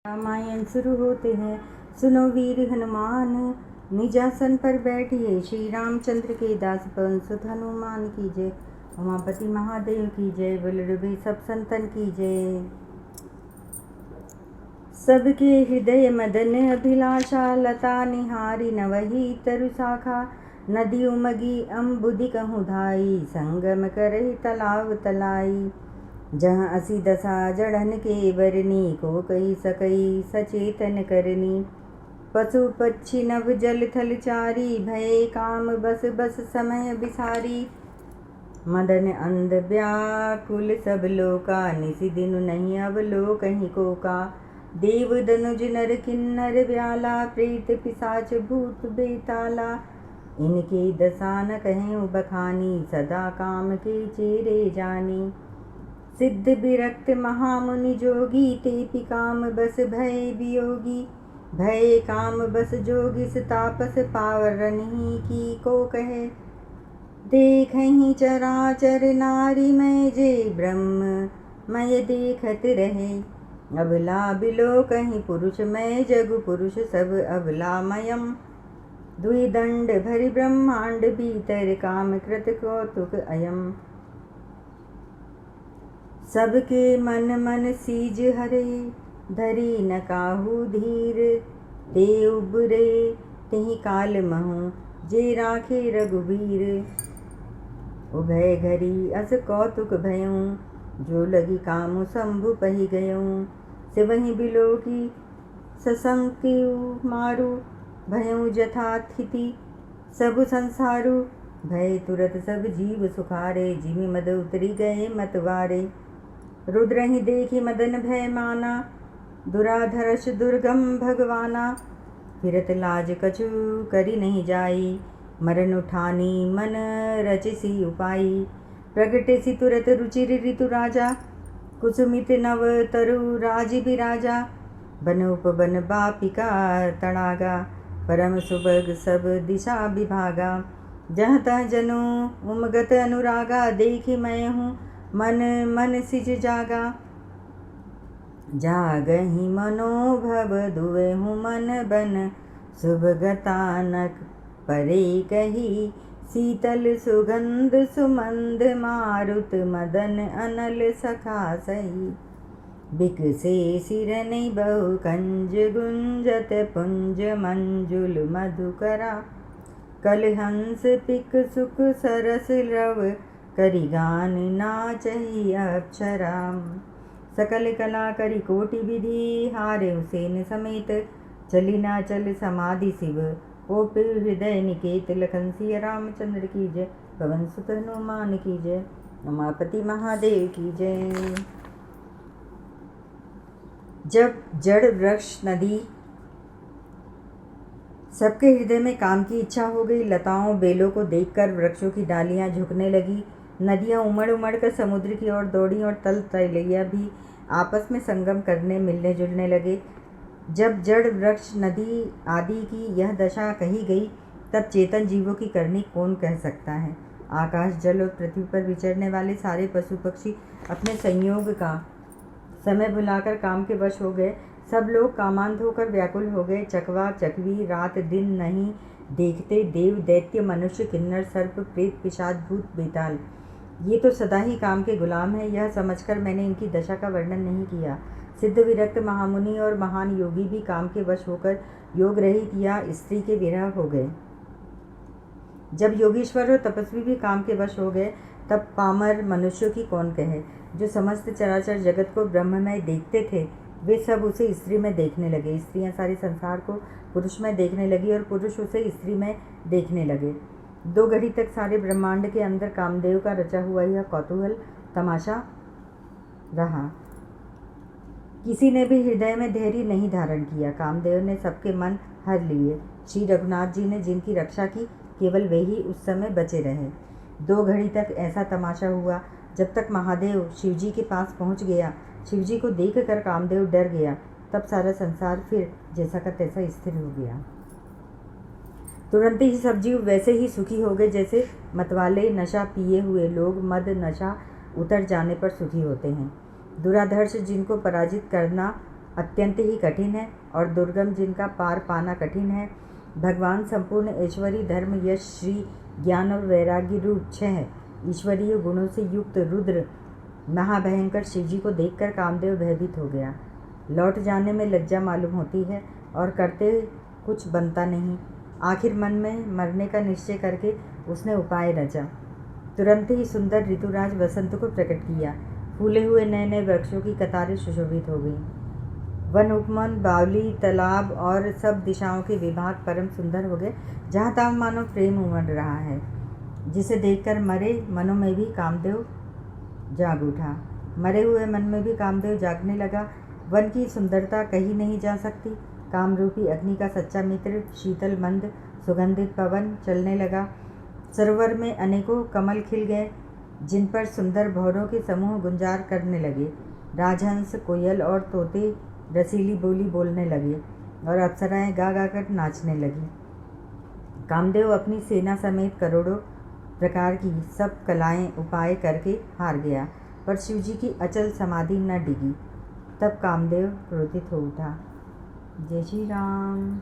रामायण शुरू होते हैं। सुनो वीर हनुमान, निजासन पर बैठिए, श्री रामचंद्र के दास पवन सुत हनुमान की जय। उमापति महादेव की जय, बलरूपी सब संतन की जय। सबके हृदय मदन अभिलाषा, लता निहारी नवही तरु शाखा। नदी उमगी अम्बुदि कहूँ धाई, संगम करहि तलाव तलाई। जहाँ असी दशा जड़न के बरनी, को कही सकई सचेतन करनी। पशु पक्षी नभ जल थल चारी, भय काम बस बस समय बिसारी। मदन अंध व्याकुल सब लोका, निसि दिन नहीं अब लो कहीं को का। देव दनुज नर किन्नर व्याला, प्रेत पिशाच भूत बेताला। इनके दशा न कहें बखानी, सदा काम के चेरे जानी। सिद्ध विरक्त महामुनि जोगी, ते काम बस भय वियोगी। भय काम बस जोगिस तापस, पावरन ही की को कहे। देखहि चराचर नारी मैं, जे ब्रह्म मय देखत रहे। अबला बिलो कहीं पुरुष मैं, जगु पुरुष सब अबलामयम। द्विदंड भरि ब्रह्मांड भीतर, काम कृत कौतुक अयम। सबके मन मन सीज हरे, धरी न काहू धीर। ते उबरे तेहि काल महु, जे राखे रघुबीर। उभय घरी अस कौतुक भयऊँ, जो लगी कामु शंभु पहि गयऊँ। सिवहि बिलो की सशंकु मारु, भयऊँ जथाथिति सबु संसारु। भय तुरत सब जीव सुखारे, जिमि मद उतरी गए मतवारे। रुद्रहि देखि मदन भय माना, दुराधर्ष दुर्गम भगवाना। फिरत लाज कछु करि नहीं जाई, मरन उठानी मन रचिसी उपाई। प्रगटिसि तुरत रुचिर ऋतु राजा, कुसुमित नव तरु राज बिराजा। बन उपवन बापिका तड़ागा, परम सुभग सब दिशा विभागा। जहाँ तहाँ जनु उमगत अनुरागा, देखि मैं हूँ मन मन सिज जागा। जागहि मनोभव दुएहु मन बन, शुभगतानक परे कही। शीतल सुगंध सुमंद, मारुत मदन अनल सखा सही। बिकसे सिरनि बहु कंज, गुंजत पुंज मंजुल मधुकरा। कलहंस पिक सुख सरस रव, करि गान नाचहि अप्सरा। सकल कला करि कोटि विधि, हारे सेन समेत चली ना चल समाधि शिव। ओप हृदय निकेत, लखन सिया रामचंद्र की जय। पवन सुत हनुमान की जय, उमापति महादेव की जय। जब जड़ वृक्ष नदी सबके हृदय में काम की इच्छा हो गई। लताओं बेलों को देखकर वृक्षों की डालियां झुकने लगी। नदियां उमड़ उमड़ कर समुद्र की ओर दौड़ी और तल तलैया भी आपस में संगम करने मिलने जुलने लगे। जब जड़ वृक्ष नदी आदि की यह दशा कही गई, तब चेतन जीवों की करनी कौन कह सकता है। आकाश जल और पृथ्वी पर विचरने वाले सारे पशु पक्षी अपने संयोग का समय भुलाकर काम के वश हो गए। सब लोग कामांध होकर व्याकुल हो गए। चकवा चकवी रात दिन नहीं देखते। देव दैत्य मनुष्य किन्नर सर्प प्रेत पिशाच भूत बेताल, ये तो सदा ही काम के गुलाम है। यह समझकर मैंने इनकी दशा का वर्णन नहीं किया। सिद्ध विरक्त महामुनि और महान योगी भी काम के वश होकर योग रहित या स्त्री के विरह हो गए। जब योगीश्वर और तपस्वी भी काम के वश हो गए, तब पामर मनुष्यों की कौन कहे। जो समस्त चराचर जगत को ब्रह्ममय देखते थे, वे सब उसे स्त्री में देखने लगे। स्त्रियां सारे संसार को पुरुष में देखने लगी और पुरुष उसे स्त्री में देखने लगे। 2 घड़ी तक सारे ब्रह्मांड के अंदर कामदेव का रचा हुआ यह कौतूहल तमाशा रहा। किसी ने भी हृदय में धैर्य नहीं धारण किया। कामदेव ने सबके मन हर लिए। श्री रघुनाथ जी ने जिनकी रक्षा की, केवल वे ही उस समय बचे रहे। 2 घड़ी तक ऐसा तमाशा हुआ, जब तक महादेव शिवजी के पास पहुंच गया। शिवजी को देखकर कामदेव डर गया। तब सारा संसार फिर जैसा का तैसा स्थिर हो गया। तुरंत ही सब जीव वैसे ही सुखी हो गए जैसे मतवाले नशा पिए हुए लोग मद नशा उतर जाने पर सुखी होते हैं। दुराधर्ष जिनको पराजित करना अत्यंत ही कठिन है और दुर्गम, जिनका पार पाना कठिन है। भगवान संपूर्ण ऐश्वर्य, धर्म, यश, श्री, ज्ञान और वैराग्य रूप 6 ईश्वरीय गुणों से युक्त रुद्र महाभयंकर शिवजी को देखकर कामदेव भयभीत हो गया। लौट जाने में लज्जा मालूम होती है और करते कुछ बनता नहीं। आखिर मन में मरने का निश्चय करके उसने उपाय रचा। तुरंत ही सुंदर ऋतुराज वसंत को प्रकट किया। फूले हुए नए नए वृक्षों की कतारें सुशोभित हो गईं। वन, उपवन, बावली, तालाब और सब दिशाओं के विभाग परम सुंदर हो गए। जहाँ तहाँ मानो प्रेम उमड़ रहा है, जिसे देखकर मरे मनों में भी कामदेव जाग उठा। मरे हुए मन में भी कामदेव जागने लगा। वन की सुंदरता कही नहीं जा सकती। कामरूपी अग्नि का सच्चा मित्र शीतल मंद सुगंधित पवन चलने लगा। सरोवर में अनेकों कमल खिल गए, जिन पर सुंदर भौरों के समूह गुंजार करने लगे। राजहंस, कोयल और तोते रसीली बोली बोलने लगे और अप्सराएं गा गा कर नाचने लगी। कामदेव अपनी सेना समेत करोड़ों प्रकार की सब कलाएं उपाय करके हार गया, पर शिवजी की अचल समाधि न डिगी। तब कामदेव क्रोधित हो उठा। जय श्री राम।